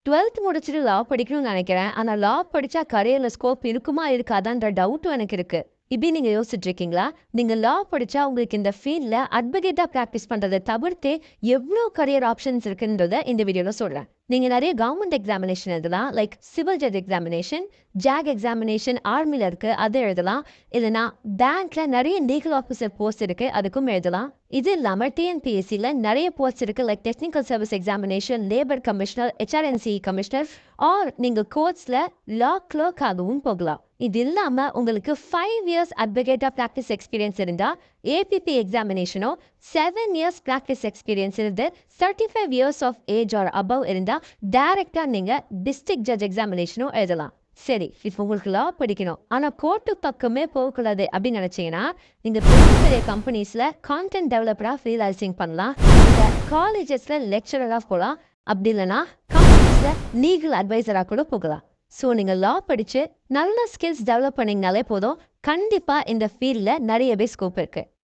12th முடிச்சுட்டு லா படிக்கணும்னு நினைக்கிறேன். ஆனா லா படிச்சா கரியர்ல ஸ்கோப் இருக்குமா இருக்காதான்ற டவுட்டும் எனக்கு இருக்கு. இப்படி நீங்க யோசிச்சுட்டு இருக்கீங்களா? நீங்க லா படிச்சா உங்களுக்கு இந்த ஃபீல்ட்ல அட்வொகேட்டா பிராக்டிஸ் பண்றதை தவிர்த்து எவ்வளோ கரியர் ஆப்ஷன்ஸ் இருக்குன்றத இந்த வீடியோல சொல்றேன். நீங்க நிறைய கவர்மெண்ட் எக்ஸாமினேஷன் எழுதலாம். Like civil judge examination, JAG examination ஆர்மில இருக்கு, அது எழுதலாம். இல்லைனா பேங்க்ல நிறைய லீகல் ஆஃபீஸர் போஸ்ட் இருக்கு, அதுக்கும் எழுதலாம். இது இல்லாம டிஎன்பிஎஸ்சில நிறைய போஸ்ட் இருக்கு. Like technical service examination, labour commissioner, HRNC commissioner, or நீங்க கோர்ட்ஸ்ல லா கிளர்க் ஆகவும் போகலாம். இது இல்லாம உங்களுக்கு 5 இயர்ஸ் அட்வொகேட்டா பிராக்டிஸ் எக்ஸ்பீரியன்ஸ் இருந்தா ஏபிபி எக்ஸாமினேஷனோ, 7 இயர்ஸ் பிராக்டிஸ் எக்ஸ்பீரியன்ஸ் இருந்து 35 years of age or above இருந்தா டைரக்டா நீங்க டிஸ்ட்ரிக்ட் ஜட்ஜ் எக்ஸாமினேஷனோ எழுதலாம். சரி, இப்போ உங்களுக்கு லா படிக்கணும் ஆனா கோர்ட்டு பக்கமே போகக்கூடாது அப்படின்னு நினைச்சீங்கன்னா நீங்க பெரிய பெரிய கம்பெனிஸ்ல கான்டென்ட் டெவலப்பரா ஃப்ரீலான்சிங் பண்ணலாம். இல்ல காலேஜஸ்ல லெக்சரரா போகலாம். அப்படி இல்லைன்னா கம்பெனிஸ்ல லீகல் அட்வைசரா கூட போகலாம். ஸோ நீங்கள் லா படித்து நல்ல ஸ்கில்ஸ் டெவலப் பண்ணிங்கனாலே போதும், கண்டிப்பாக இந்த ஃபீல்டில் நிறையவே ஸ்கோப் இருக்குது.